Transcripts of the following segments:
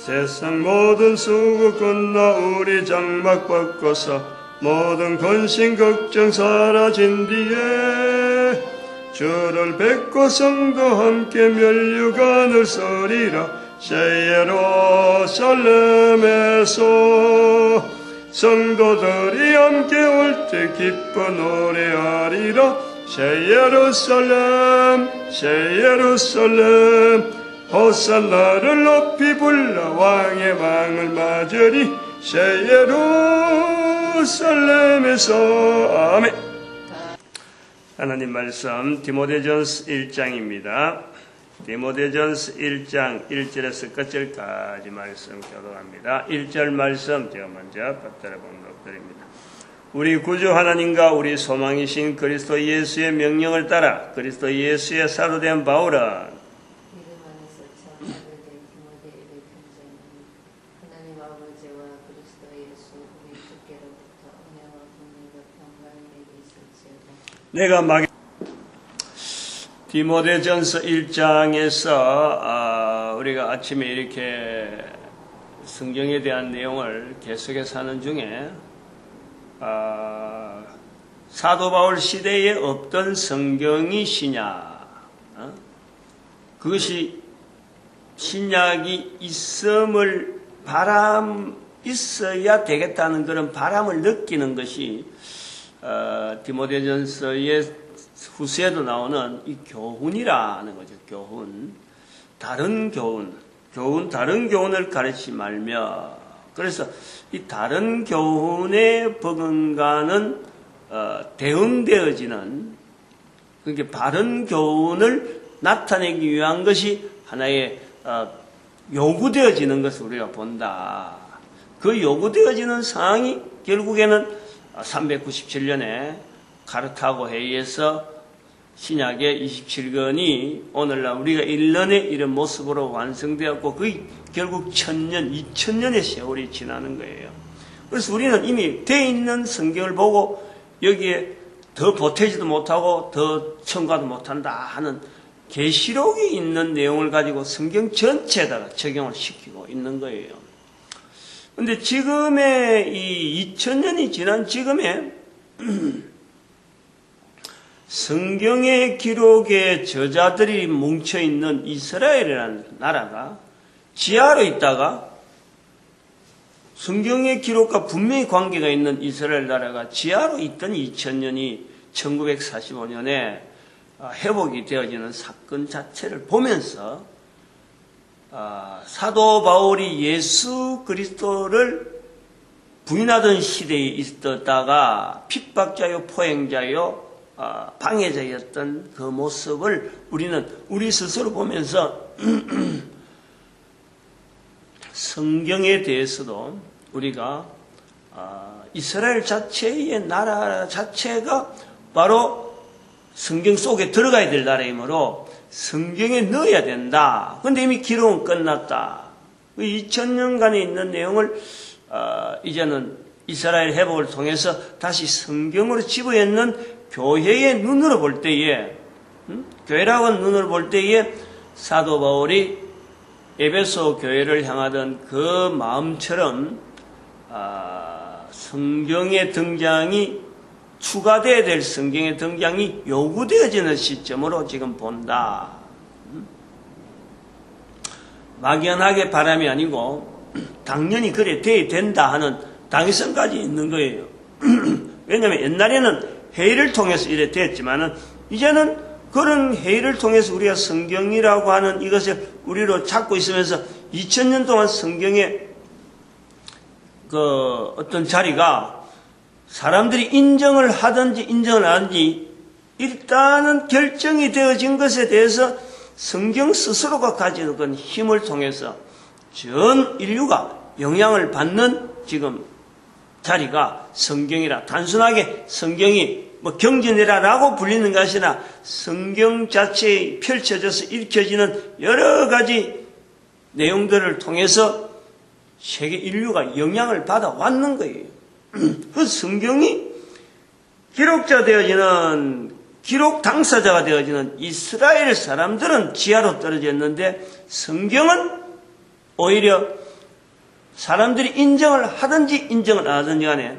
세상 모든 수고 끝나 우리 장막 벗고서 모든 근심 걱정 사라진 뒤에 주를 뵙고 성도 함께 면류관을 서리라. 새 예루살렘에서 성도들이 함께 올 때 기뻐 노래하리라. 새 예루살렘 새 예루살렘 호산나를 높이 불러 왕의 왕을 맞으리. 새 예루살렘에서. 아멘. 하나님 말씀 디모데전서 1장입니다. 디모데전서 1장 1절에서 끝절까지 말씀 교독합니다. 1절 말씀 제가 먼저 받들어 봉독드립니다. 우리 구주 하나님과 우리 소망이신 그리스도 예수의 명령을 따라 그리스도 예수의 사도된 바울은 내가 디모데전서 1장에서 우리가 아침에 이렇게 성경에 대한 내용을 계속해서 하는 중에 사도 바울 시대에 없던 성경이시냐, 그것이 신약이 있음을 있어야 되겠다는 그런 바람을 느끼는 것이 디모데전서의 후세에도 나오는 이 교훈이라는 거죠. 교훈, 다른 교훈을 가르치지 말며, 그래서 이 다른 교훈에 버금가는 대응되어지는, 그러니까 바른 교훈을 나타내기 위한 것이 하나의 요구되어지는 것을 우리가 본다. 그 요구되어지는 상황이 결국에는 397년에 카르타고 회의에서 신약의 27권이 오늘날 우리가 1년에 이런 모습으로 완성되었고 거의 결국 1000년, 2000년의 세월이 지나는 거예요. 그래서 우리는 이미 돼 있는 성경을 보고 여기에 더 보태지도 못하고 더 첨가도 못한다 하는 계시록이 있는 내용을 가지고 성경 전체에다가 적용을 시키고 있는 거예요. 근데 지금의 이 2000년이 지난 지금에 성경의 기록의 저자들이 뭉쳐있는 이스라엘이라는 나라가 지하로 있다가 성경의 기록과 분명히 관계가 있는 이스라엘 나라가 지하로 있던 2000년이 1945년에 회복이 되어지는 사건 자체를 보면서 사도 바울이 예수 그리스도를 부인하던 시대에 있었다가 핍박자요 포행자요 방해자였던 그 모습을 우리는 우리 스스로 보면서 성경에 대해서도 우리가 이스라엘 자체의 나라 자체가 바로 성경 속에 들어가야 될 나라이므로 성경에 넣어야 된다. 그런데 이미 기록은 끝났다. 2000년간에 있는 내용을 이제는 이스라엘 회복을 통해서 다시 성경으로 집어넣는 교회의 눈으로 볼 때에, 교회라고 하는 눈으로 볼 때에 사도 바울이 에베소 교회를 향하던 그 마음처럼 성경의 등장이 추가되어야 될 성경의 등장이 요구되어지는 시점으로 지금 본다. 막연하게 바람이 아니고 당연히 그래 돼야 된다 하는 당위성까지 있는 거예요. 왜냐하면 옛날에는 회의를 통해서 이래 됐지만은 이제는 그런 회의를 통해서 우리가 성경이라고 하는 이것을 우리로 찾고 있으면서 2000년 동안 성경의 그 어떤 자리가 사람들이 인정을 하든지 인정을 안 하든지 일단은 결정이 되어진 것에 대해서 성경 스스로가 가지고 있는 힘을 통해서 전 인류가 영향을 받는 지금 자리가 성경이라, 단순하게 성경이 뭐 경전이라고 불리는 것이 아니라 성경 자체에 펼쳐져서 읽혀지는 여러 가지 내용들을 통해서 세계 인류가 영향을 받아 왔는 거예요. 그 성경이 기록자 되어지는, 기록 당사자가 되어지는 이스라엘 사람들은 지하로 떨어져 있는데 성경은 오히려 사람들이 인정을 하든지 인정을 안 하든지 간에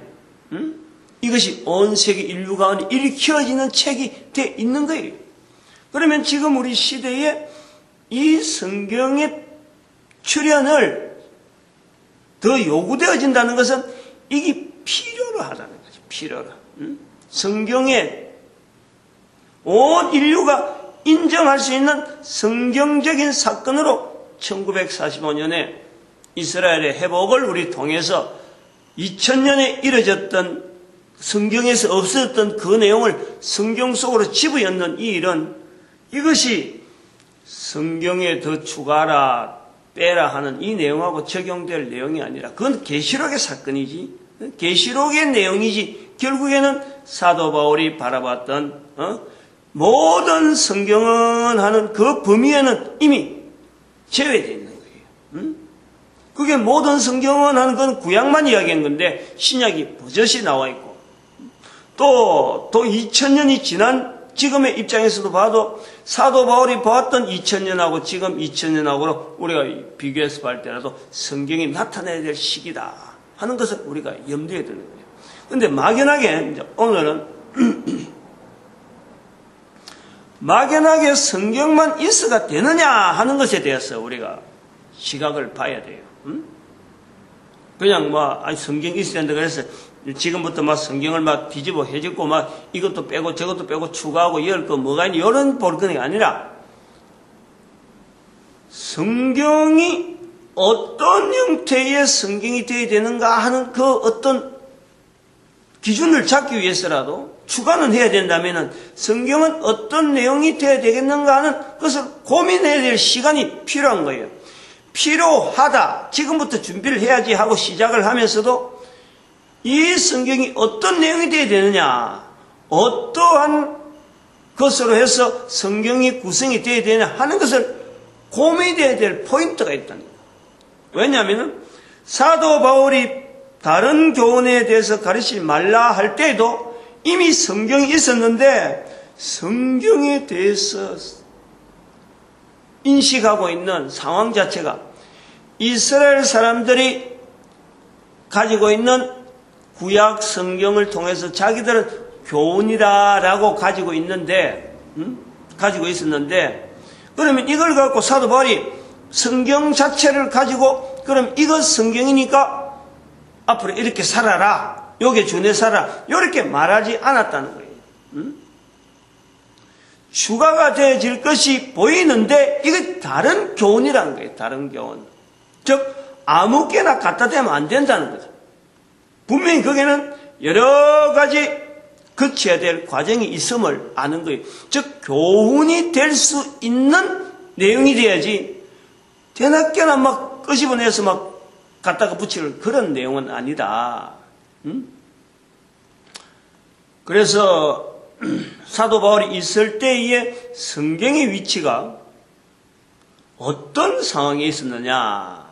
이것이 온 세계 인류 가운데 일으켜지는 책이 돼 있는 거예요. 그러면 지금 우리 시대에 이 성경의 출현을 더 요구되어진다는 것은 이게 필요로 하다는 거죠. 필요로. 성경에 온 인류가 인정할 수 있는 성경적인 사건으로 1945년에 이스라엘의 회복을 우리 통해서 2000년에 이뤄졌던 성경에서 없어졌던 그 내용을 성경 속으로 집어넣는 이 일은 이것이 성경에 더 추가라 빼라 하는 이 내용하고 적용될 내용이 아니라 그건 계시록의 사건이지 계시록의 내용이지 결국에는 사도 바울이 바라봤던 모든 성경은 하는 그 범위에는 이미 제외되어 있는 거예요. 그게 모든 성경은 하는 건 구약만 이야기한 건데 신약이 버젓이 나와 있고 또 2000년이 지난 지금의 입장에서도 봐도 사도 바울이 보았던 2000년하고 지금 2000년하고 우리가 비교해서 볼 때라도 성경이 나타나야 될 시기다 하는 것을 우리가 염두에 두는 거예요. 그런데 막연하게 이제 오늘은 막연하게 성경만 있어가 되느냐 하는 것에 대해서 우리가 시각을 봐야 돼요. 그냥 성경 있어야 된다 그래서 지금부터 성경을 뒤집어 해집고 이것도 빼고 저것도 빼고 추가하고 열 거 뭐가 있니 이런 볼거리가 아니라 성경이 어떤 형태의 성경이 되어야 되는가 하는 그 어떤 기준을 잡기 위해서라도 추가는 해야 된다면 성경은 어떤 내용이 되어야 되겠는가 하는 것을 고민해야 될 시간이 필요한 거예요. 필요하다. 지금부터 준비를 해야지 하고 시작을 하면서도 이 성경이 어떤 내용이 되어야 되느냐, 어떠한 것으로 해서 성경이 구성이 되어야 되느냐 하는 것을 고민해야 될 포인트가 있다는 거예요. 왜냐하면 사도 바울이 다른 교훈에 대해서 가르치지 말라 할 때에도 이미 성경이 있었는데 성경에 대해서 인식하고 있는 상황 자체가 이스라엘 사람들이 가지고 있는 구약 성경을 통해서 자기들은 교훈이다라고 가지고 있었는데 그러면 이걸 갖고 사도 바울이 성경 자체를 가지고 그럼 이것 성경이니까 앞으로 이렇게 살아라, 요게 준해 살아라 이렇게 말하지 않았다는 거예요. 추가가 되어질 것이 보이는데 이게 다른 교훈이라는 거예요. 다른 교훈. 즉 아무개나 갖다 대면 안 된다는 거죠. 분명히 거기에는 여러 가지 거쳐야 될 과정이 있음을 아는 거예요. 즉 교훈이 될 수 있는 내용이 돼야지 대낮게나 끄집어내서 갖다가 붙일 그런 내용은 아니다. 그래서 사도 바울이 있을 때의 성경의 위치가 어떤 상황에 있었느냐.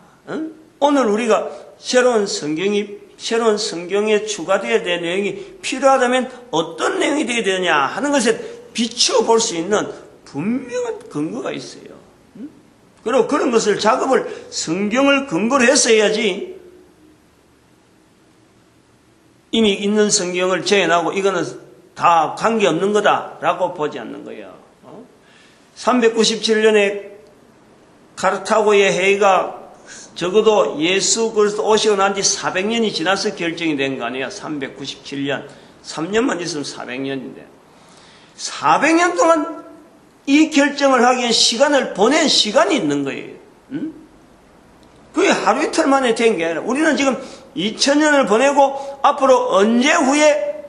오늘 우리가 새로운 성경에 추가되어야 될 내용이 필요하다면 어떤 내용이 되어야 되느냐 하는 것에 비추어 볼 수 있는 분명한 근거가 있어요. 그리고 그런 것을 작업을 성경을 근거로 해서 해야지 이미 있는 성경을 재현하고 이거는 다 관계없는 거다라고 보지 않는 거예요. 397년에 카르타고의 회의가 적어도 예수 그리스도 오시고 난 뒤 400년이 지나서 결정이 된 거 아니에요. 397년. 3년만 있으면 400년인데. 400년 동안 이 결정을 하기 위한 시간을 보낸 시간이 있는 거예요. 그게 하루 이틀 만에 된 게 아니라 우리는 지금 2000년을 보내고 앞으로 언제 후에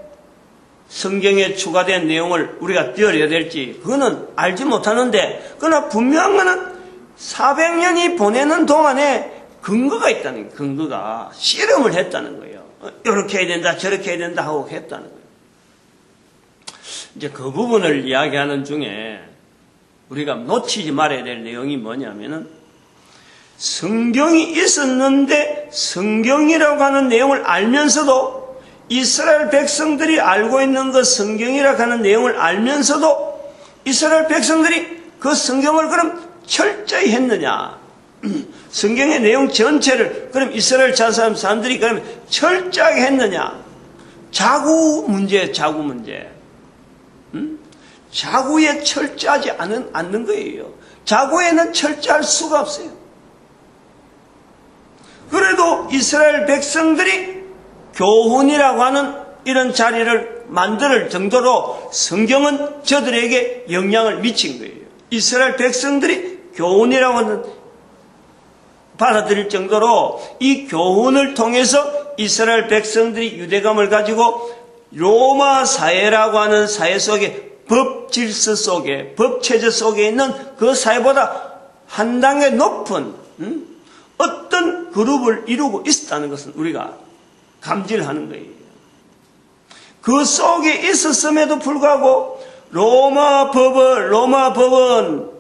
성경에 추가된 내용을 우리가 띄어야 될지 그거는 알지 못하는데 그러나 분명한 거는 400년이 보내는 동안에 근거가 있다는 거예요. 근거가 실험을 했다는 거예요. 이렇게 해야 된다 저렇게 해야 된다 하고 했다는 거예요. 이제 그 부분을 이야기하는 중에 우리가 놓치지 말아야 될 내용이 뭐냐면은 성경이 있었는데 성경이라고 하는 내용을 알면서도 이스라엘 백성들이 알고 있는 그 성경이라고 하는 내용을 알면서도 이스라엘 백성들이 그 성경을 그럼 철저히 했느냐? 성경의 내용 전체를 그럼 이스라엘 자손 사람들이 그러면 철저하게 했느냐? 자구 문제. 자구에 철저하지 않는 거예요. 자구에는 철저할 수가 없어요. 그래도 이스라엘 백성들이 교훈이라고 하는 이런 자리를 만들 정도로 성경은 저들에게 영향을 미친 거예요. 이스라엘 백성들이 교훈이라고 하는 받아들일 정도로 이 교훈을 통해서 이스라엘 백성들이 유대감을 가지고 로마 사회라고 하는 사회 속에 법 질서 속에 법 체제 속에 있는 그 사회보다 한 단계 높은 어떤 그룹을 이루고 있었다는 것은 우리가 감지를 하는 거예요. 그 속에 있었음에도 불구하고 로마 법은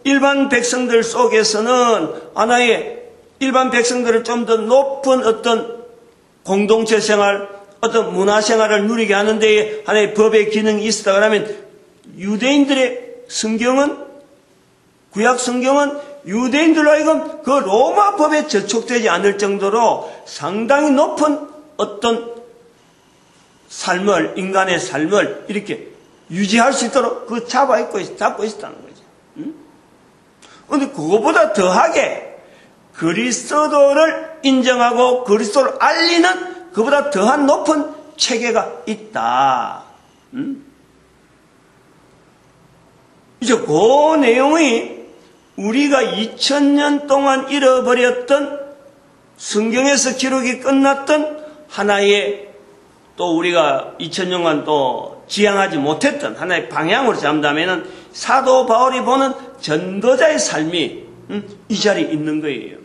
일반 백성들 속에서는 하나의 일반 백성들을 좀 더 높은 어떤 공동체 생활, 어떤 문화 생활을 누리게 하는 데에 하나의 법의 기능이 있었다 그러면 유대인들의 성경은 구약 성경은 유대인들로 하여금 그 로마 법에 저촉되지 않을 정도로 상당히 높은 어떤 삶을, 인간의 삶을 이렇게 유지할 수 있도록 그 잡고 있었다는 거죠. 그런데 그거보다 더하게 그리스도를 인정하고 그리스도를 알리는 그보다 더한 높은 체계가 있다. 이제 그 내용이 우리가 2000년 동안 잃어버렸던 성경에서 기록이 끝났던 하나의 또 우리가 2000년간 또 지향하지 못했던 하나의 방향으로 잡는다면 사도 바울이 보는 전도자의 삶이 이 자리에 있는 거예요.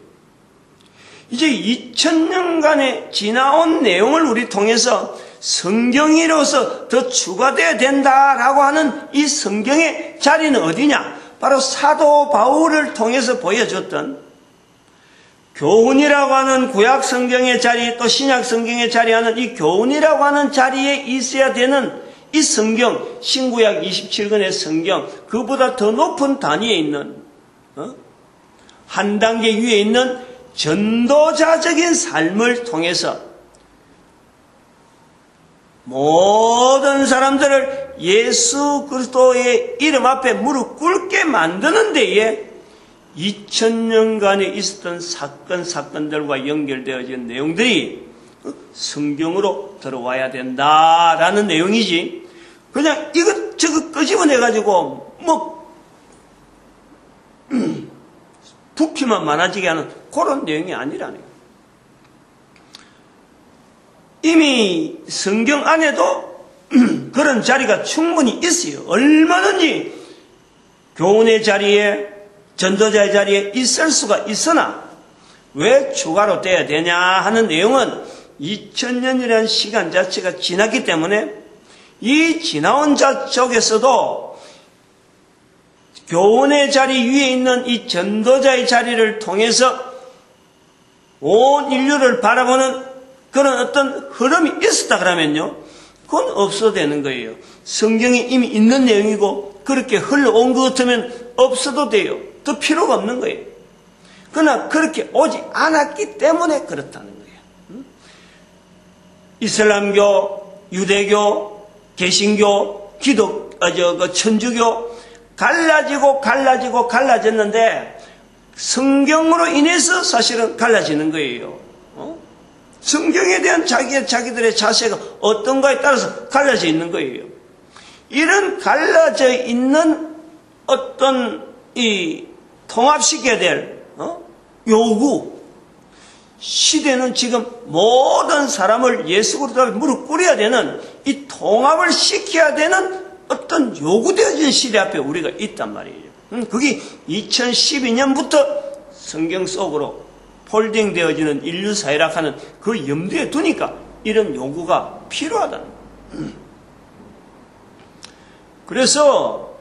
이제 2000년간의 지나온 내용을 우리 통해서 성경이로서 더 추가되어야 된다라고 하는 이 성경의 자리는 어디냐? 바로 사도 바울을 통해서 보여줬던 교훈이라고 하는 구약 성경의 자리 또 신약 성경의 자리하는 이 교훈이라고 하는 자리에 있어야 되는 이 성경, 신구약 27권의 성경, 그보다 더 높은 단위에 있는 한 단계 위에 있는 전도자적인 삶을 통해서 모든 사람들을 예수 그리스도의 이름 앞에 무릎 꿇게 만드는 데에 2000년간에 있었던 사건들과 연결되어진 내용들이 성경으로 들어와야 된다라는 내용이지 그냥 이것저것 끄집어내가지고 부피만 많아지게 하는 그런 내용이 아니라는 거예요. 이미 성경 안에도 그런 자리가 충분히 있어요. 얼마든지 교훈의 자리에 전도자의 자리에 있을 수가 있으나 왜 추가로 돼야 되냐 하는 내용은 2000년이라는 시간 자체가 지났기 때문에 이 지나온 자 쪽에서도 교훈의 자리 위에 있는 이 전도자의 자리를 통해서 온 인류를 바라보는 그런 어떤 흐름이 있었다 그러면요, 그건 없어도 되는 거예요. 성경이 이미 있는 내용이고 그렇게 흘러온 것 같으면 없어도 돼요. 더 필요가 없는 거예요. 그러나 그렇게 오지 않았기 때문에 그렇다는 거예요. 이슬람교, 유대교, 개신교, 천주교 갈라졌는데 성경으로 인해서 사실은 갈라지는 거예요. 성경에 대한 자기들의 자세가 어떤가에 따라서 갈라져 있는 거예요. 이런 갈라져 있는 어떤 이 통합시켜야 될 요구 시대는 지금 모든 사람을 예수 그리스도에 무릎 꿇어야 되는 이 통합을 시켜야 되는 어떤 요구되어진 시대 앞에 우리가 있단 말이에요. 그게 2012년부터 성경 속으로 폴딩되어지는 인류 사회라 하는 그 염두에 두니까 이런 요구가 필요하다는 거예요. 그래서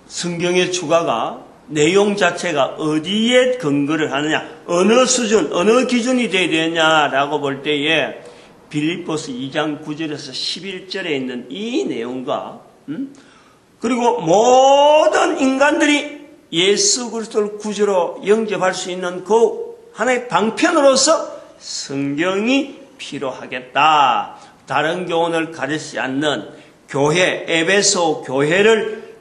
성경의 추가가 내용 자체가 어디에 근거를 하느냐, 어느 수준, 어느 기준이 되어야 되냐라고 볼 때에 빌립보서 2장 9절에서 11절에 있는 이 내용과 그리고 모든 인간들이 예수 그리스도를 구주로 영접할 수 있는 그 하나의 방편으로서 성경이 필요하겠다. 다른 교훈을 가르치지 않는 교회, 에베소 교회를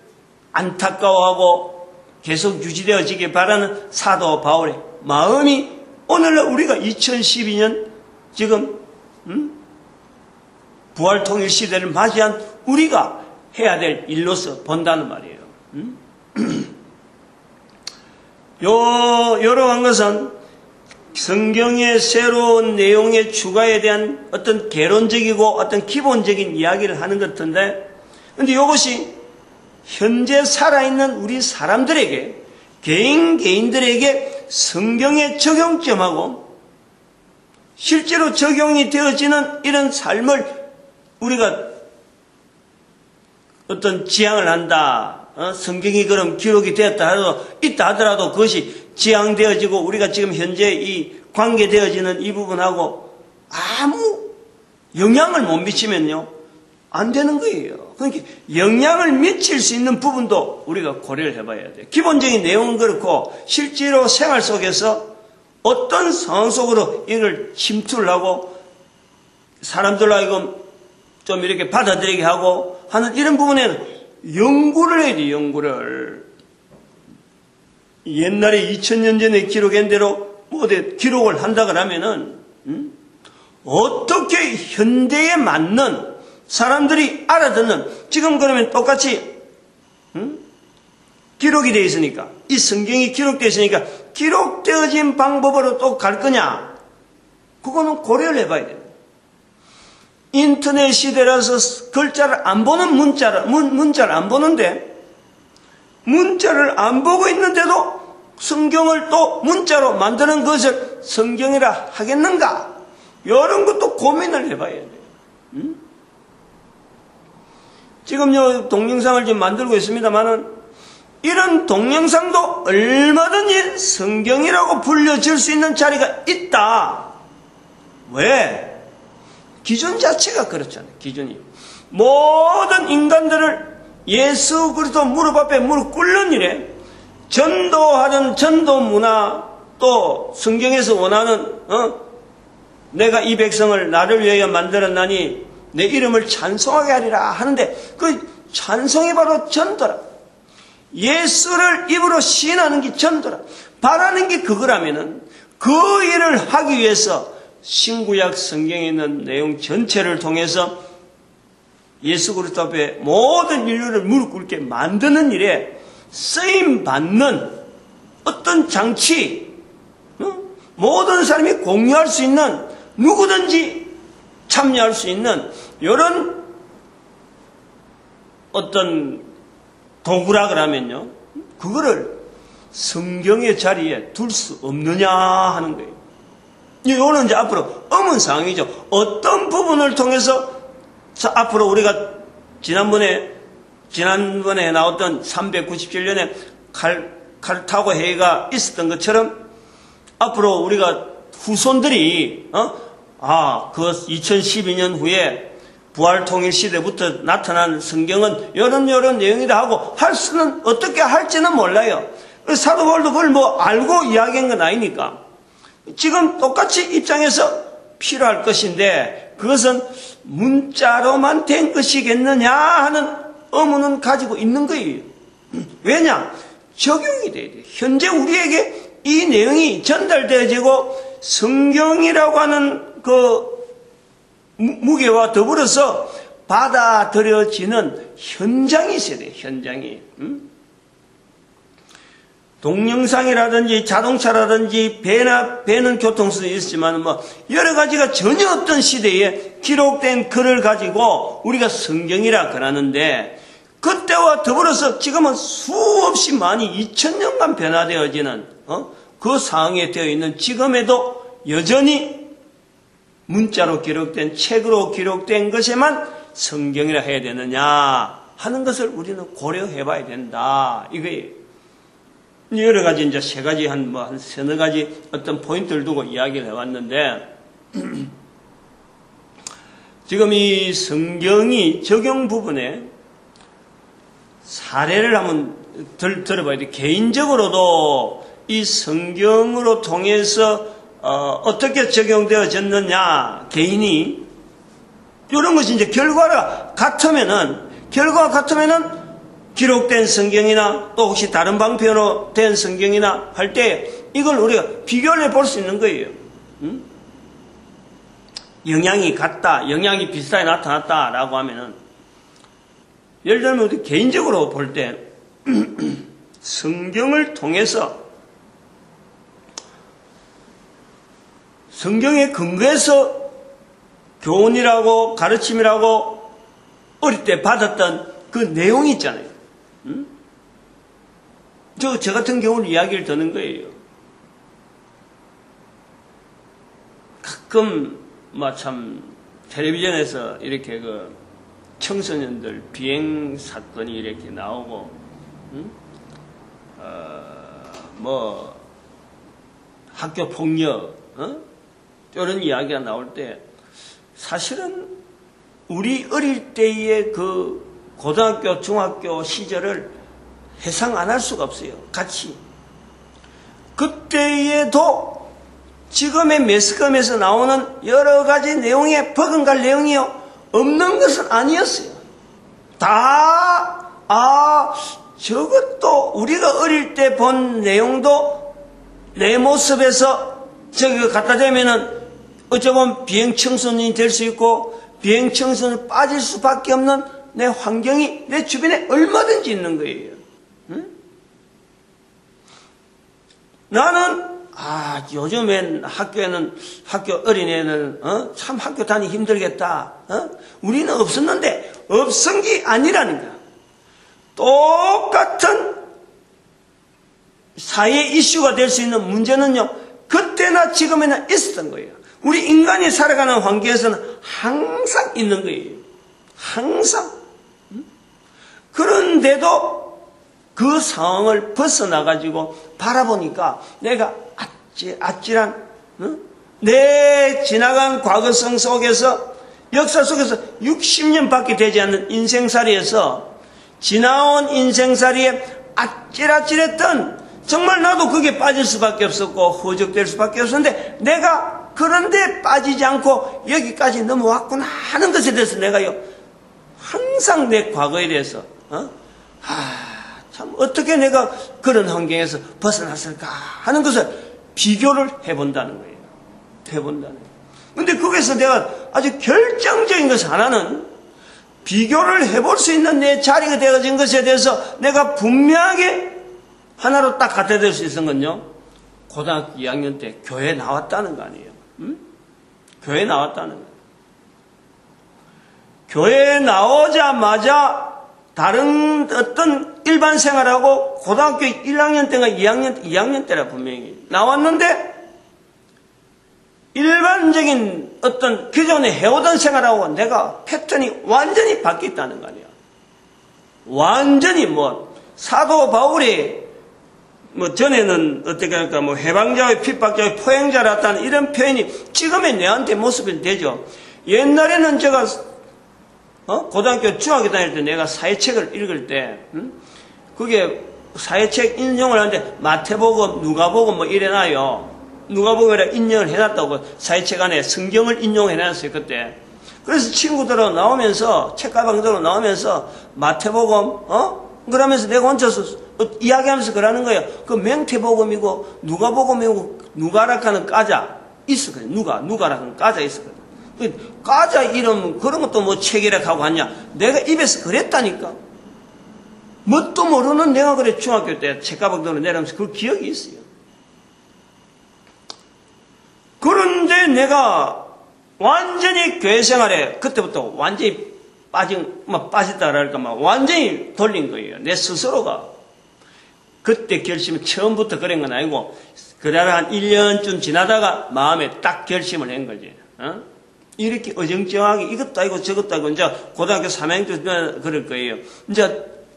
안타까워하고 계속 유지되어지길 바라는 사도 바울의 마음이 오늘날 우리가 2012년 지금 부활통일 시대를 맞이한 우리가 해야 될 일로서 본다는 말이에요. 이러한 것은 성경의 새로운 내용의 추가에 대한 어떤 개론적이고 어떤 기본적인 이야기를 하는 것 같은데, 근데 이것이 현재 살아있는 우리 사람들에게, 개인들에게 성경의 적용점하고 실제로 적용이 되어지는 이런 삶을 우리가 어떤 지향을 한다. 성경이 그럼 기록이 있다 하더라도 그것이 지향되어지고 우리가 지금 현재 이 관계되어지는 이 부분하고 아무 영향을 못 미치면요, 안 되는 거예요. 그러니까 영향을 미칠 수 있는 부분도 우리가 고려를 해봐야 돼요. 기본적인 내용은 그렇고 실제로 생활 속에서 어떤 상황 속으로 이걸 침투를 하고 사람들로 하여금 좀 이렇게 받아들이게 하고 하는 이런 부분에는 연구를 해야 돼요. 연구를. 옛날에 2000년 전에 기록한 대로 기록을 한다 그러면은 어떻게 현대에 맞는 사람들이 알아듣는, 지금 그러면 똑같이 기록이 되어 있으니까, 이 성경이 기록되어 있으니까 기록되어진 방법으로 또 갈 거냐, 그거는 고려를 해봐야 돼요. 인터넷 시대라서 글자를 안 보는 문자를 안 보는데, 문자를 안 보고 있는데도 성경을 또 문자로 만드는 것을 성경이라 하겠는가? 이런 것도 고민을 해봐야 돼요. 지금 요 동영상을 좀 만들고 있습니다만은 이런 동영상도 얼마든지 성경이라고 불려질 수 있는 자리가 있다. 왜? 기준 자체가 그렇잖아요. 기준이. 모든 인간들을 예수 그리스도 무릎 앞에 무릎 꿇는 일에 전도하는 전도 문화, 또 성경에서 원하는 내가 이 백성을 나를 위하여 만들었나니 내 이름을 찬송하게 하리라 하는데, 그 찬송이 바로 전도라. 예수를 입으로 시인하는 게 전도라. 바라는 게 그거라면은 그 일을 하기 위해서 신구약 성경에 있는 내용 전체를 통해서 예수 그리스도 앞에 모든 인류를 무릎 꿇게 만드는 일에 쓰임 받는 어떤 장치, 모든 사람이 공유할 수 있는, 누구든지 참여할 수 있는 이런 어떤 도구라 그러면요, 그거를 성경의 자리에 둘 수 없느냐 하는 거예요. 이거는 이제 앞으로 엄은 상황이죠. 어떤 부분을 통해서 앞으로 우리가 지난번에 나왔던 397년에 칼타고 회의가 있었던 것처럼 앞으로 우리가 후손들이 그 2012년 후에 부활통일 시대부터 나타난 성경은 이런 내용이다 하고 할 수는, 어떻게 할지는 몰라요. 사도 바울도 그걸 알고 이야기한 건 아니니까 지금 똑같이 입장에서 필요할 것인데, 그것은 문자로만 된 것이겠느냐 하는 의문은 가지고 있는 거예요. 왜냐? 적용이 돼야 돼요. 현재 우리에게 이 내용이 전달되어지고 성경이라고 하는 그 무게와 더불어서 받아들여지는 현장이 있어야 돼요. 현장이. 동영상이라든지 자동차라든지 배는 교통수단이 있지만 여러 가지가 전혀 없던 시대에 기록된 글을 가지고 우리가 성경이라 그러는데, 그때와 더불어서 지금은 수없이 많이 2000년간 변화되어지는 그 상황에 되어 있는 지금에도 여전히 문자로 기록된, 책으로 기록된 것에만 성경이라 해야 되느냐 하는 것을 우리는 고려해 봐야 된다, 이거예요. 여러 가지, 이제 세 가지, 한 서너 가지 어떤 포인트를 두고 이야기를 해왔는데, 지금 이 성경이 적용 부분에 사례를 한번 들어봐야 돼. 개인적으로도 이 성경으로 통해서 어떻게 적용되어졌느냐, 개인이 이런 것이 이제 결과가 같으면은 기록된 성경이나 또 혹시 다른 방편으로 된 성경이나 할 때 이걸 우리가 비교를 해볼 수 있는 거예요. 영향이 같다, 영향이 비슷하게 나타났다라고 하면은, 예를 들면 우리 개인적으로 볼 때 성경을 통해서 성경에 근거해서 교훈이라고 가르침이라고 어릴 때 받았던 그 내용이 있잖아요. 저 같은 경우는 이야기를 듣는 거예요. 가끔 참 텔레비전에서 이렇게 그 청소년들 비행 사건이 이렇게 나오고, 학교 폭력, 이런 이야기가 나올 때 사실은 우리 어릴 때의 그 고등학교, 중학교 시절을 해상 안 할 수가 없어요. 같이. 그때에도 지금의 매스컴에서 나오는 여러 가지 내용에 버금갈 내용이요. 없는 것은 아니었어요. 저것도 우리가 어릴 때 본 내용도 내 모습에서 저기 갖다 대면은 어쩌면 비행청소년이 될 수 있고 비행청소년에 빠질 수밖에 없는 내 환경이 내 주변에 얼마든지 있는 거예요. 응? 나는 요즘엔 학교 어린애는 참 학교 다니기 힘들겠다. 우리는 없었는데 없은 게 아니라는 거야. 똑같은 사회 이슈가 될 수 있는 문제는요, 그때나 지금이나 있었던 거예요. 우리 인간이 살아가는 환경에서는 항상 있는 거예요. 항상. 그런데도 그 상황을 벗어나가지고 바라보니까 내가 아찔한 내 지나간 과거성 속에서 역사 속에서 60년밖에 되지 않는 인생살이에서 지나온 인생살이에 아찔아찔했던, 정말 나도 그게 빠질 수밖에 없었고 허적될 수밖에 없었는데 내가 그런데 빠지지 않고 여기까지 넘어왔구나 하는 것에 대해서 내가요 항상 내 과거에 대해서 참 어떻게 내가 그런 환경에서 벗어났을까 하는 것을 비교를 해본다는 거예요. 해본다는 거예요. 근데 거기서 내가 아주 결정적인 것 하나는, 비교를 해볼 수 있는 내 자리가 되어진 것에 대해서 내가 분명하게 하나로 딱 갖다 댈 수 있는 건요, 고등학교 2학년 때 교회 나왔다는 거 아니에요. 교회 나왔다는 거. 교회 나오자마자 다른 어떤 일반 생활하고 고등학교 1학년 때가 2학년 때라 분명히 나왔는데, 일반적인 어떤 기존에 해오던 생활하고 내가 패턴이 완전히 바뀌었다는 거 아니야. 완전히 사도 바울이 전에는 어떻게 할까, 해방자의 핍박자의 포행자라다는 이런 표현이 지금의 내한테 모습이 되죠. 옛날에는 제가 고등학교 중학교 다닐 때 내가 사회책을 읽을 때 그게 사회책 인용을 하는데 마태복음, 누가복음 이래놔요. 누가복음이라 인용을 해놨다고 사회책 안에 성경을 인용해놨어요 그때. 그래서 친구들하고 나오면서 책가방들하고 나오면서 마태복음 그러면서 내가 혼자서 이야기하면서 그러는 거예요. 그 맹태복음이고 누가복음이고 누가락하는 까자 있었거든. 누가락하는 까자 있었거든. 까자 이름 그런 것도 책이라고 하냐. 내가 입에서 그랬다니까. 뭣도 모르는 내가 그래 중학교 때 책가방들로 내려오면서 그 기억이 있어요. 그런데 내가 완전히 교회 생활에 그때부터 완전히 빠졌다 그럴까, 완전히 돌린 거예요. 내 스스로가. 그때 결심을 처음부터 그런 건 아니고, 그러다 한 1년쯤 지나다가 마음에 딱 결심을 한 거지. 이렇게 어정쩡하게 이것도 아니고 저것도 아니고, 이제 고등학교 3학년 그럴 거예요.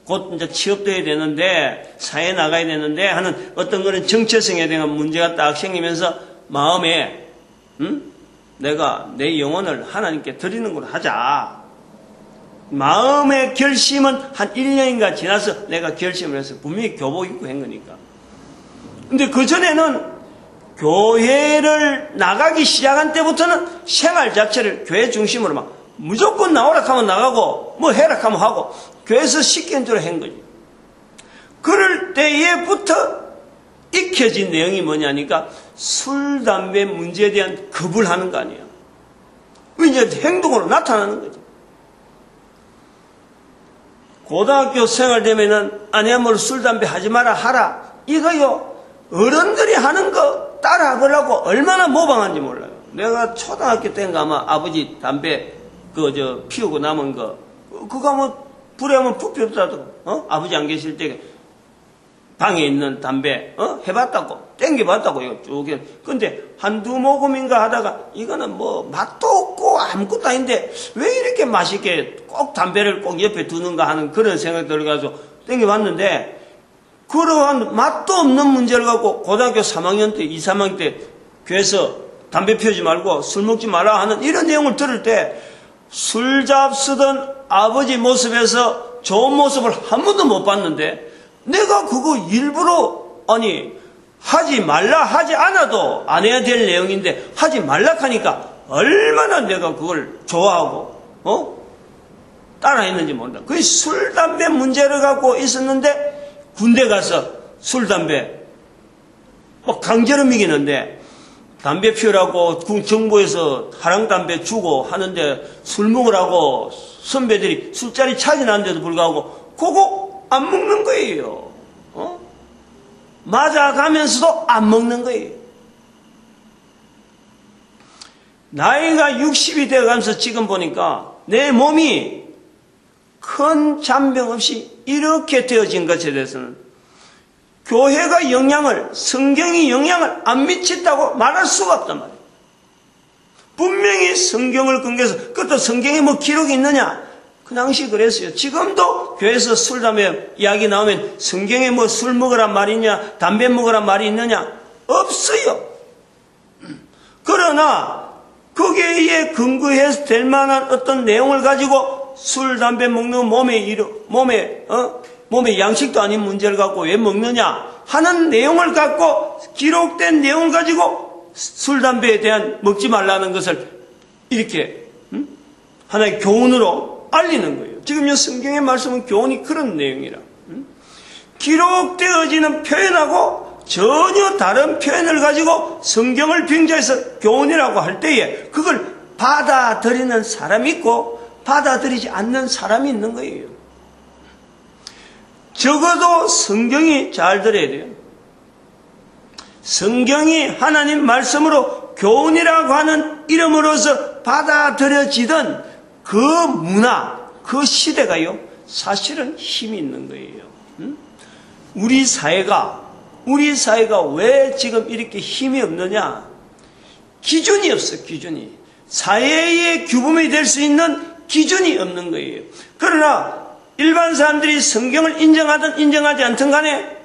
곧 취업도 해야 되는데, 사회에 나가야 되는데 하는 어떤 거는 정체성에 대한 문제가 딱 생기면서 마음에, 내가 내 영혼을 하나님께 드리는 걸 하자. 마음의 결심은 한 1년인가 지나서 내가 결심을 해서 분명히 교복 입고 한 거니까. 근데 그전에는 교회를 나가기 시작한 때부터는 생활 자체를 교회 중심으로 막 무조건 나오라 하면 나가고 뭐 해라 하면 하고 교회에서 시키는 대로 한 거지. 그럴 때에부터 익혀진 내용이 뭐냐니까 술, 담배 문제에 대한 겁을 하는 거 아니에요. 이제 행동으로 나타나는 거지. 고등학교 생활 되면은 아내야말로 술, 담배 하지 마라 하라. 이거요. 어른들이 하는 거 따라 하려고 얼마나 모방한지 몰라요. 내가 초등학교 때인가 아마 아버지 담배 피우고 남은 거 그거 뭐 불에 하면 푹 피웠다더라고. 아버지 안 계실 때 방에 있는 담배 해봤다고 땡겨봤다고 이거 쭉. 근데 한두 모금인가 하다가 이거는 뭐 맛도 없고 아무것도 아닌데 왜 이렇게 맛있게 꼭 담배를 꼭 옆에 두는가 하는 그런 생각이 들어가지고 땡겨봤는데 그러한 맛도 없는 문제를 갖고 고등학교 3학년 때 2, 3학년 때 교회에서 담배 피우지 말고 술 먹지 마라 하는 이런 내용을 들을 때 술잡 쓰던 아버지 모습에서 좋은 모습을 한 번도 못 봤는데 내가 그거 일부러 하지 말라 하지 않아도 안 해야 될 내용인데 하지 말라 하니까 얼마나 내가 그걸 좋아하고 따라 했는지 모른다. 그게 술, 담배 문제를 갖고 있었는데 군대 가서 술, 담배 강제로 미기는데 담배 피우라고 정부에서 하랑담배 주고 하는데 술 먹으라고 선배들이 술자리 차지하는데도 불구하고 그거 안 먹는 거예요. 맞아가면서도 안 먹는 거예요. 나이가 60이 되어가면서 지금 보니까 내 몸이 큰 잔병 없이 이렇게 되어진 것에 대해서는 교회가 성경이 영향을 안 미친다고 말할 수가 없단 말이에요. 분명히 성경을 근거해서, 그것도 성경에 뭐 기록이 있느냐? 그 당시 그랬어요. 지금도 교회에서 술, 담배 이야기 나오면 성경에 뭐 술 먹으란 말이 있냐, 담배 먹으란 말이 있느냐? 없어요. 그러나 거기에 근거해서 될 만한 어떤 내용을 가지고 술, 담배 먹는 몸에 양식도 아닌 문제를 갖고 왜 먹느냐 하는 내용을 갖고 기록된 내용을 가지고 술, 담배에 대한 먹지 말라는 것을 이렇게 하나의 교훈으로 알리는 거예요. 지금 이 성경의 말씀은 교훈이 그런 내용이라. 기록되어지는 표현하고 전혀 다른 표현을 가지고 성경을 빙자해서 교훈이라고 할 때에 그걸 받아들이는 사람이 있고 받아들이지 않는 사람이 있는 거예요. 적어도 성경이 잘 들어야 돼요. 성경이 하나님 말씀으로 교훈이라고 하는 이름으로서 받아들여지던 그 문화, 그 시대가요, 사실은 힘이 있는 거예요. 우리 사회가 왜 지금 이렇게 힘이 없느냐? 기준이 없어, 기준이. 사회의 규범이 될 수 있는 기준이 없는 거예요. 그러나 일반 사람들이 성경을 인정하든 인정하지 않든 간에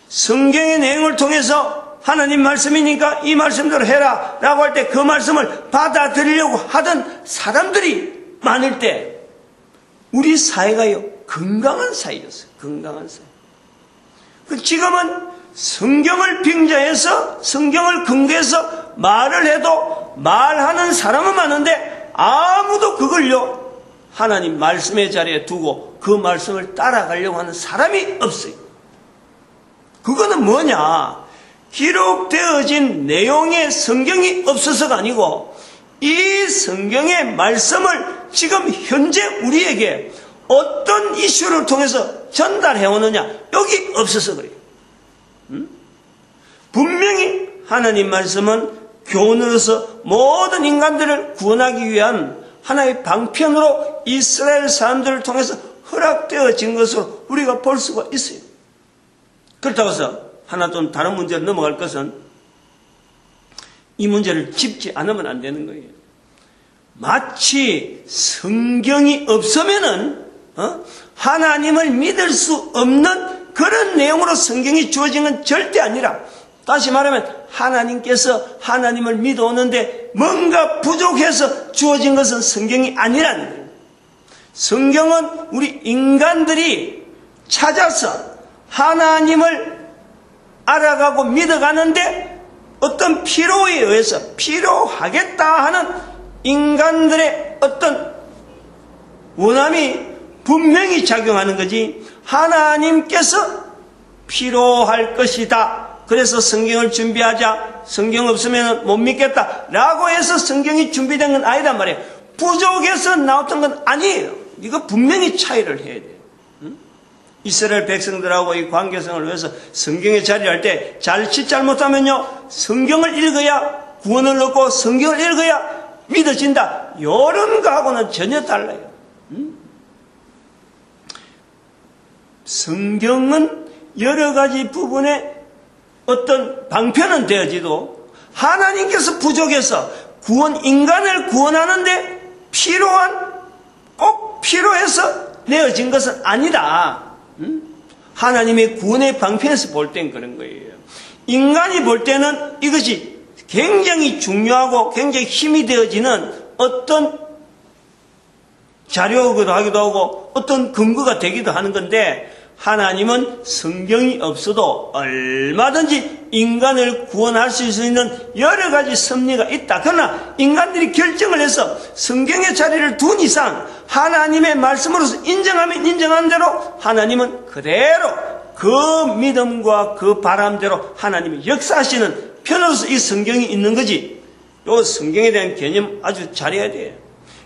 성경의 내용을 통해서 하나님 말씀이니까 이 말씀대로 해라 라고 할 때 그 말씀을 받아들이려고 하던 사람들이 많을 때 우리 사회가요, 건강한 사회였어요. 건강한 사회. 지금은 성경을 빙자해서 성경을 근거해서 말을 해도 말하는 사람은 많은데 아무도 그걸요 하나님 말씀의 자리에 두고 그 말씀을 따라가려고 하는 사람이 없어요. 그거는 뭐냐? 기록되어진 내용의 성경이 없어서가 아니고 이 성경의 말씀을 지금 현재 우리에게 어떤 이슈를 통해서 전달해 오느냐, 여기 없어서 그래요. 분명히 하나님 말씀은 교훈으로서 모든 인간들을 구원하기 위한 하나의 방편으로 이스라엘 사람들을 통해서 허락되어진 것으로 우리가 볼 수가 있어요. 그렇다고 해서 하나 좀 다른 문제로 넘어갈 것은 이 문제를 짚지 않으면 안 되는 거예요. 마치 성경이 없으면은 하나님을 믿을 수 없는 그런 내용으로 성경이 주어진 건 절대 아니라, 다시 말하면 하나님께서 하나님을 믿어오는데 뭔가 부족해서 주어진 것은 성경이 아니라는 거예요. 성경은 우리 인간들이 찾아서 하나님을 알아가고 믿어가는데 어떤 필요에 의해서 필요하겠다 하는 인간들의 어떤 원함이 분명히 작용하는 거지, 하나님께서 필요할 것이다, 그래서 성경을 준비하자, 성경 없으면 못 믿겠다 라고 해서 성경이 준비된 건 아니란 말이에요. 부족해서 나왔던 건 아니에요. 이거 분명히 차이를 해야 돼요. 이스라엘 백성들하고 이 관계성을 위해서 성경의 자리를 할 때 잘못하면요, 성경을 읽어야 구원을 얻고 성경을 읽어야 믿어진다, 이런 거하고는 전혀 달라요. 성경은 여러 가지 부분에 어떤 방편은 되어지도 하나님께서 부족해서 인간을 구원하는데 꼭 필요해서 내어진 것은 아니다. 하나님의 구원의 방편에서 볼 땐 그런 거예요. 인간이 볼 때는 이것이 굉장히 중요하고 굉장히 힘이 되어지는 어떤 자료이기도 하기도 하고 어떤 근거가 되기도 하는 건데, 하나님은 성경이 없어도 얼마든지 인간을 구원할 수 있는 여러 가지 섭리가 있다. 그러나 인간들이 결정을 해서 성경의 자리를 둔 이상 하나님의 말씀으로서 인정하면 인정한 대로 하나님은 그대로 그 믿음과 그 바람대로 하나님이 역사하시는 편으로서 이 성경이 있는 거지. 요 성경에 대한 개념 아주 잘해야 돼요.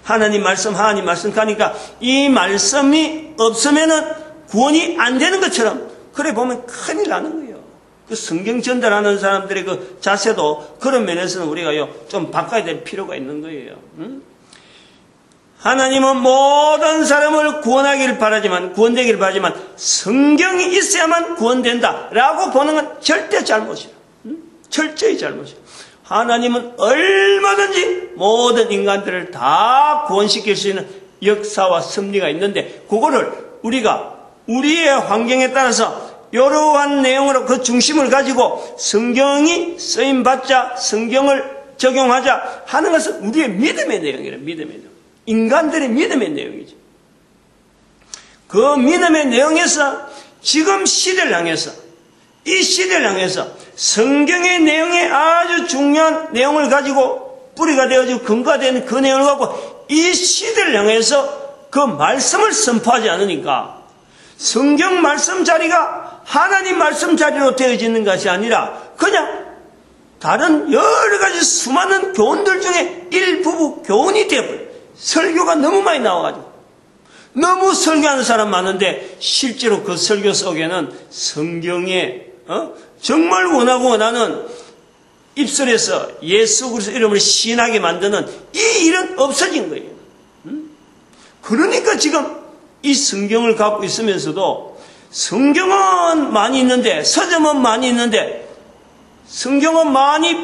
하나님 말씀 가니까 이 말씀이 없으면은 구원이 안 되는 것처럼 그래 보면 큰일 나는 거예요. 그 성경 전달하는 사람들의 그 자세도 그런 면에서는 우리가요 좀 바꿔야 될 필요가 있는 거예요. 하나님은 모든 사람을 구원되기를 바라지만 성경이 있어야만 구원된다라고 보는 건 절대 잘못이에요. 철저히 잘못이에요. 하나님은 얼마든지 모든 인간들을 다 구원시킬 수 있는 역사와 섭리가 있는데, 그거를 우리가 우리의 환경에 따라서 이러한 내용으로 그 중심을 가지고 성경이 쓰임받자, 성경을 적용하자 하는 것은 우리의 믿음의 내용이에요. 믿음의 내용. 인간들의 믿음의 내용이죠. 그 믿음의 내용에서 지금 시대를 향해서, 이 시대를 향해서 성경의 내용에 아주 중요한 내용을 가지고 뿌리가 되어지고 근거가 되는 그 내용을 갖고 이 시대를 향해서 그 말씀을 선포하지 않으니까 성경 말씀 자리가 하나님 말씀 자리로 되어지는 것이 아니라 그냥 다른 여러 가지 수많은 교훈들 중에 일부분 교훈이 되어버려요. 설교가 너무 많이 나와가지고 너무 설교하는 사람 많은데 실제로 그 설교 속에는 성경에 정말 원하는 입술에서 예수 그리스도 이름을 시인하게 만드는 이 일은 없어진 거예요. 그러니까 지금 이 성경을 갖고 있으면서도 성경은 많이 있는데, 서점은 많이 있는데, 성경은 많이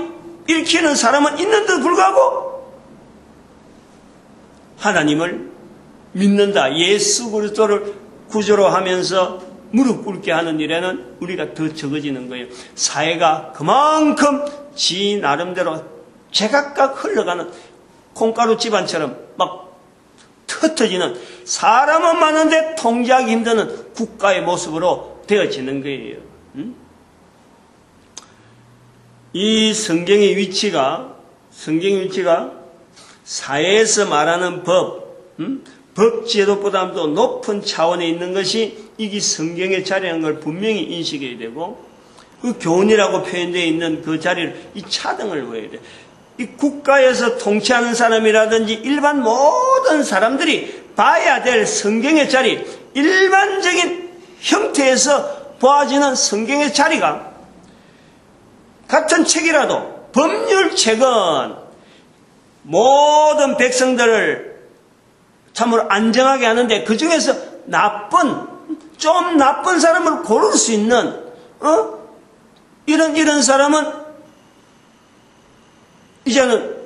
읽히는 사람은 있는데도 불구하고 하나님을 믿는다, 예수 그리스도를 구주로 하면서 무릎 꿇게 하는 일에는 우리가 더 적어지는 거예요. 사회가 그만큼 지 나름대로 제각각 흘러가는 콩가루 집안처럼 막 흩어지는, 사람은 많은데 통제하기 힘드는 국가의 모습으로 되어지는 거예요. 이 성경의 위치가 사회에서 말하는 법제도보다도 높은 차원에 있는 것이 이게 성경의 자리라는 걸 분명히 인식해야 되고, 그 교훈이라고 표현되어 있는 그 자리를 이 차등을 보여야 돼요. 이 국가에서 통치하는 사람이라든지 일반 모든 사람들이 봐야 될 성경의 자리, 일반적인 형태에서 보아지는 성경의 자리가 같은 책이라도 법률책은 모든 백성들을 참으로 안정하게 하는데 그 중에서 좀 나쁜 사람을 고를 수 있는 이런 사람은 이제는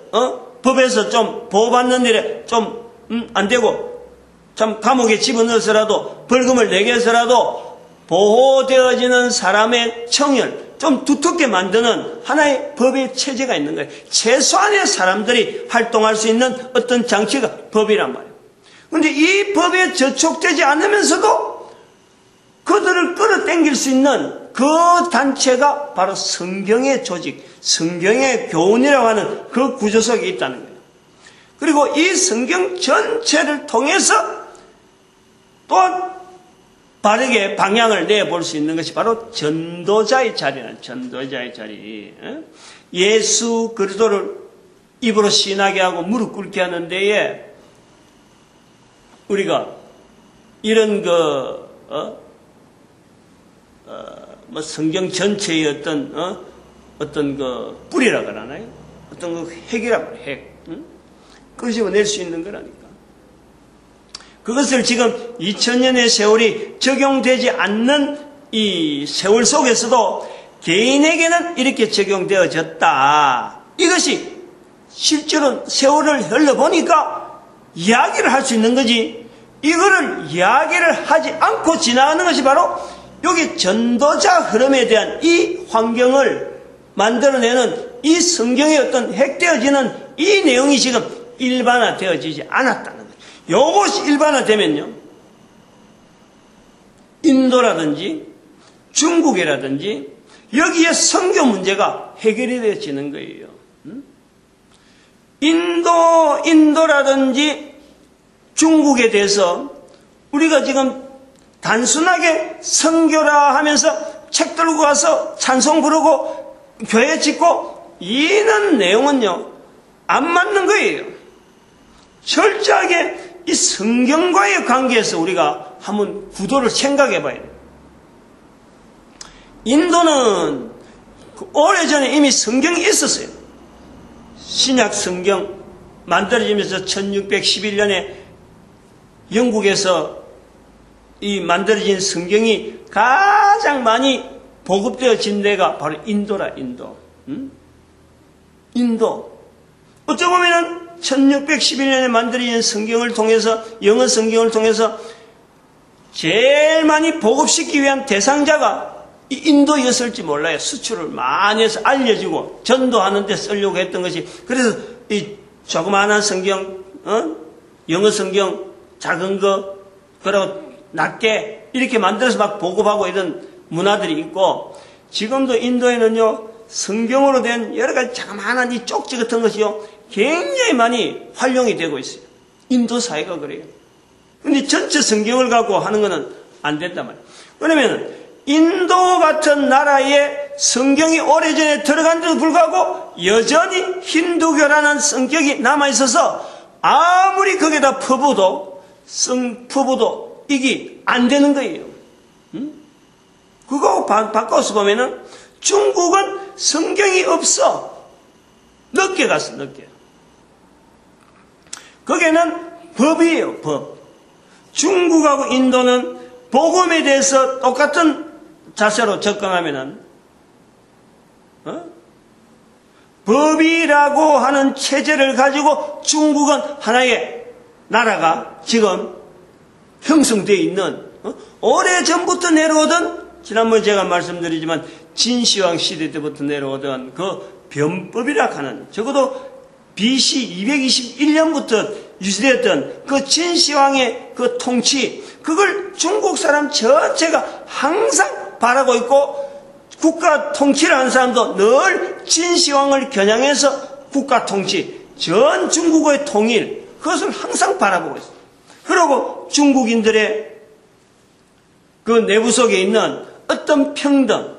법에서 좀 보호받는 일에 좀 안 되고 참 감옥에 집어넣어서라도 벌금을 내게 해서라도 보호되어지는 사람의 청열 좀 두텁게 만드는 하나의 법의 체제가 있는 거예요. 최소한의 사람들이 활동할 수 있는 어떤 장치가 법이란 말이에요. 근데 이 법에 저촉되지 않으면서도 그들을 끌어당길 수 있는 그 단체가 바로 성경의 조직, 성경의 교훈이라고 하는 그 구조 속에 있다는 거예요. 그리고 이 성경 전체를 통해서 또한 바르게 방향을 내볼 수 있는 것이 바로 전도자의 자리라는, 전도자의 자리. 예수 그리스도를 입으로 신하게 하고 무릎 꿇게 하는 데에 우리가 이런 성경 전체의 어떤 뿌리라 그러나요? 어떤 핵이라고 해요. 핵. 끄집어낼 수 있는 거라니까. 그것을 지금 2000년의 세월이 적용되지 않는 이 세월 속에서도 개인에게는 이렇게 적용되어졌다. 이것이 실제로 세월을 흘러보니까 이야기를 할 수 있는 거지. 이거를 이야기를 하지 않고 지나가는 것이 바로 여기 전도자 흐름에 대한 이 환경을 만들어내는 이 성경의 어떤 핵되어지는 이 내용이 지금 일반화되어지지 않았다는 거예요. 이것이 일반화되면요, 인도라든지 중국이라든지 여기에 선교 문제가 해결이 되어지는 거예요. 인도라든지 중국에 대해서 우리가 지금 단순하게 선교라 하면서 책 들고 가서 찬송 부르고 교회 짓고 이런 내용은요, 안 맞는 거예요. 철저하게 이 성경과의 관계에서 우리가 한번 구도를 생각해 봐야 돼요. 인도는 오래전에 이미 성경이 있었어요. 신약 성경 만들어지면서 1611년에 영국에서 이 만들어진 성경이 가장 많이 보급되어진 데가 바로 인도라, 인도. 인도. 어쩌 보면은 1611년에 만들어진 성경을 통해서, 영어 성경을 통해서 제일 많이 보급시키기 위한 대상자가 이 인도였을지 몰라요. 수출을 많이 해서 알려지고 전도하는 데 쓰려고 했던 것이. 그래서 이 조그마한 성경, 영어 성경 작은 거, 그리고 낮게 이렇게 만들어서 막 보급하고 이런 문화들이 있고, 지금도 인도에는요, 성경으로 된 여러 가지 자그마한 이 쪽지 같은 것이요, 굉장히 많이 활용이 되고 있어요. 인도 사회가 그래요. 근데 전체 성경을 갖고 하는 거는 안 된단 말이에요. 그러면 인도 같은 나라에 성경이 오래전에 들어간데도 불구하고 여전히 힌두교라는 성격이 남아있어서 아무리 거기다 퍼부어도 이게 안 되는 거예요. 그거 바꿔서 보면은 중국은 성경이 없어. 늦게 갔어, 늦게. 거기는 법이에요, 법. 중국하고 인도는 복음에 대해서 똑같은 자세로 접근하면은, 법이라고 하는 체제를 가지고 중국은 하나의 나라가 지금 형성되어 있는, 오래전부터 내려오던, 지난번에 제가 말씀드리지만 진시황 시대 때부터 내려오던 그 변법이라 하는, 적어도 BC 221년부터 유지되었던 그 진시황의 그 통치, 그걸 중국 사람 전체가 항상 바라고 있고, 국가 통치를 하는 사람도 늘 진시황을 겨냥해서 국가 통치, 전 중국의 통일, 그것을 항상 바라보고 있어요. 그리고 중국인들의 그 내부 속에 있는 어떤 평등,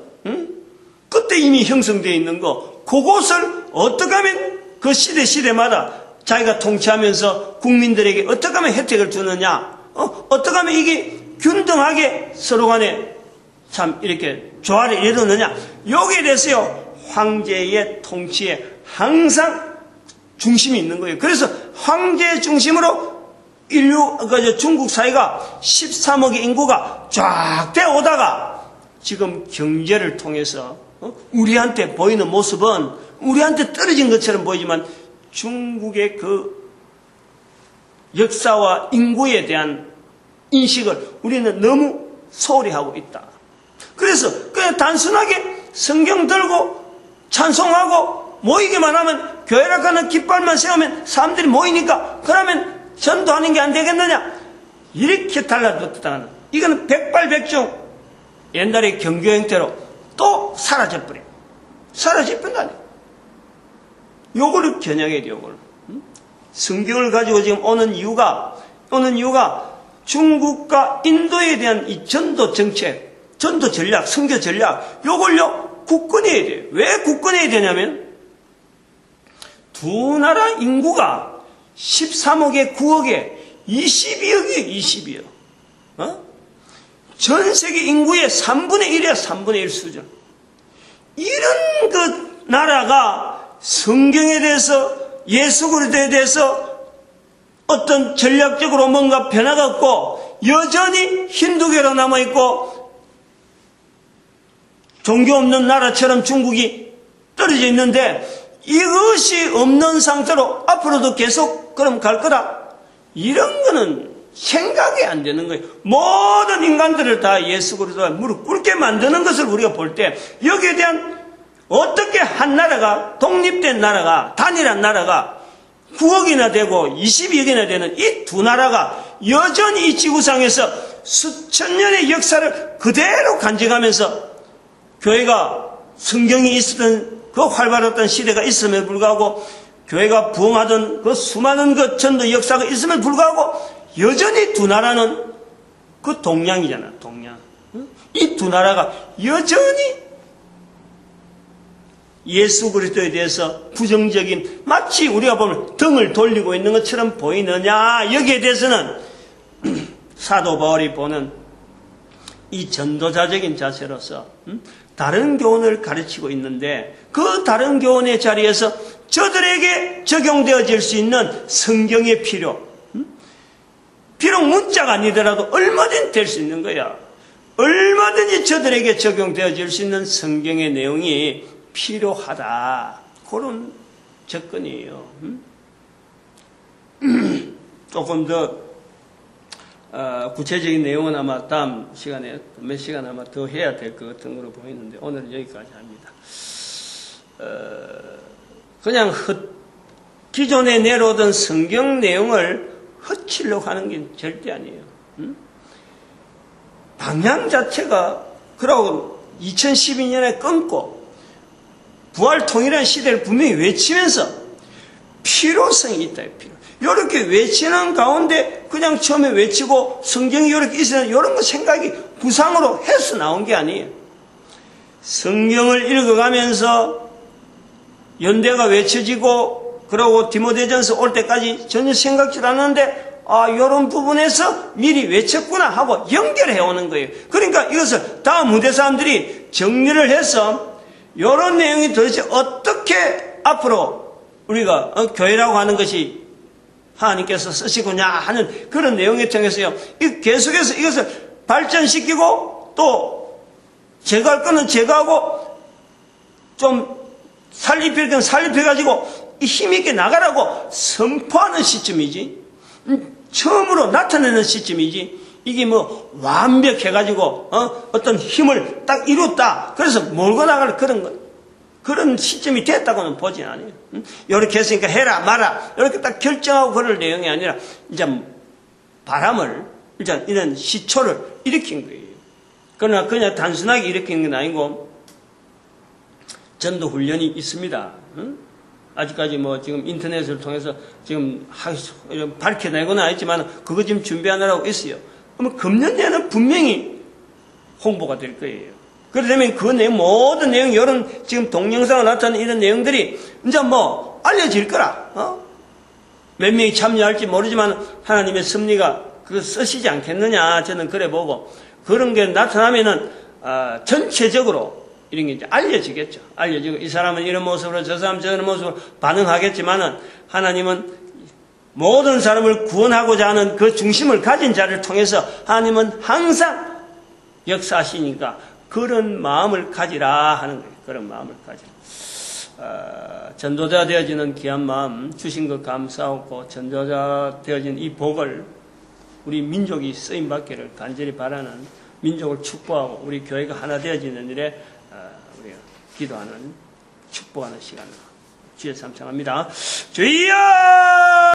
그때 이미 형성되어 있는 거, 그것을 어떻게 하면 그 시대마다 자기가 통치하면서 국민들에게 어떻게 하면 혜택을 주느냐, 어떻게 하면 이게 균등하게 서로 간에 참 이렇게 조화를 이루느냐, 여기에 대해서요, 황제의 통치에 항상 중심이 있는 거예요. 그래서 황제 중심으로 중국 사회가 13억의 인구가 쫙 되어오다가 지금 경제를 통해서 우리한테 보이는 모습은 우리한테 떨어진 것처럼 보이지만 중국의 그 역사와 인구에 대한 인식을 우리는 너무 소홀히 하고 있다. 그래서 그냥 단순하게 성경 들고 찬송하고 모이기만 하면, 교회라고 하는 깃발만 세우면 사람들이 모이니까, 그러면 전도하는 게 안 되겠느냐? 이렇게 달라붙었다는, 이거는 백발백중 옛날의 경교 형태로 또 사라져버려. 사라져버린다니. 요거를 겨냥해야 돼, 요거를. 성경을 가지고 지금 오는 이유가 중국과 인도에 대한 이 전도 정책, 전도 전략, 선교 전략, 요걸요, 굳건해야 돼요. 왜 굳건해야 되냐면, 두 나라 인구가 13억에 9억에 22억이에요, 22억. 전 세계 인구의 3분의 1이야, 3분의 1 수준. 이런 그 나라가 성경에 대해서, 예수 그리스도에 대해서 어떤 전략적으로 뭔가 변화가 없고, 여전히 힌두교로 남아있고, 종교 없는 나라처럼 중국이 떨어져 있는데, 이것이 없는 상태로 앞으로도 계속 그럼 갈 거다. 이런 거는 생각이 안 되는 거예요. 모든 인간들을 다 예수 그리스도에 무릎 꿇게 만드는 것을 우리가 볼 때, 여기에 대한 어떻게 한 나라가, 독립된 나라가, 단일한 나라가 9억이나 되고 22억이나 되는 이 두 나라가 여전히 이 지구상에서 수천 년의 역사를 그대로 간직하면서 교회가, 성경이 있었던 그 활발했던 시대가 있음에 불구하고, 교회가 부흥하던 그 수많은 그 전도 역사가 있음에 불구하고 여전히 두 나라는 그 동양이잖아, 동양. 이 두 나라가 여전히 예수 그리스도에 대해서 부정적인, 마치 우리가 보면 등을 돌리고 있는 것처럼 보이느냐, 여기에 대해서는 사도 바울이 보는 이 전도자적인 자세로서 다른 교훈을 가르치고 있는데, 그 다른 교훈의 자리에서 저들에게 적용되어질 수 있는 성경의 필요, 비록 문자가 아니더라도 얼마든지 될 수 있는 거야. 얼마든지 저들에게 적용되어질 수 있는 성경의 내용이 필요하다. 그런 접근이에요. 조금 더 구체적인 내용은 아마 다음 시간에 몇 시간 아마 더 해야 될 것 같은 거로 보이는데, 오늘은 여기까지 합니다. 그냥 기존에 내려오던 성경 내용을 헛치려고 하는 게 절대 아니에요. 방향 자체가, 그러고 2012년에 끊고 부활 통일한 시대를 분명히 외치면서 필요성이 있다. 이렇게 외치는 가운데 그냥 처음에 외치고 성경이 이렇게 있으면 이런 거 생각이 구상으로 해서 나온 게 아니에요. 성경을 읽어가면서 연대가 외쳐지고, 그러고 디모데전서 올 때까지 전혀 생각지도 않았는데, 이런 부분에서 미리 외쳤구나 하고 연결해 오는 거예요. 그러니까 이것을 다음 무대 사람들이 정리를 해서 이런 내용이 도대체 어떻게 앞으로 우리가 교회라고 하는 것이 하나님께서 쓰시고냐 하는 그런 내용에 통해서요, 계속해서 이것을 발전시키고, 또 제거할 거는 제거하고, 좀 살립힐 건 살립혀가지고 힘있게 나가라고 선포하는 시점이지, 처음으로 나타내는 시점이지, 이게 뭐 완벽해가지고 어떤 힘을 딱 이뤘다, 그래서 몰고 나갈 그런 시점이 됐다고는 보진 않아요. 이렇게 했으니까 해라 마라 이렇게 딱 결정하고 그럴 내용이 아니라, 이제 바람을, 일단 이런 시초를 일으킨 거예요. 그러나 그냥 단순하게 일으킨 건 아니고 전도 훈련이 있습니다. 아직까지 뭐 지금 인터넷을 통해서 지금 밝혀내고는 했지만 그거 지금 준비하느라고 있어요. 그러면 금년에는 분명히 홍보가 될 거예요. 그러려면 그 내용, 모든 내용, 이런 지금 동영상에 나타나는 이런 내용들이 이제 뭐 알려질 거라. 몇 명이 참여할지 모르지만 하나님의 섭리가 그거 쓰시지 않겠느냐, 저는 그래 보고, 그런 게 나타나면은 전체적으로 이런 게 이제 알려지겠죠. 알려지고, 이 사람은 이런 모습으로, 저 사람은 저런 모습으로 반응하겠지만은, 하나님은 모든 사람을 구원하고자 하는 그 중심을 가진 자를 통해서 하나님은 항상 역사하시니까 그런 마음을 가지라 하는 거예요. 그런 마음을 가지라. 전도자 되어지는 귀한 마음 주신 것 감사하고, 전도자 되어진 이 복을 우리 민족이 쓰임받기를 간절히 바라는, 민족을 축복하고 우리 교회가 하나 되어지는 일에 우리가 기도하는, 축복하는 시간을 주여 삼창합니다. 주여!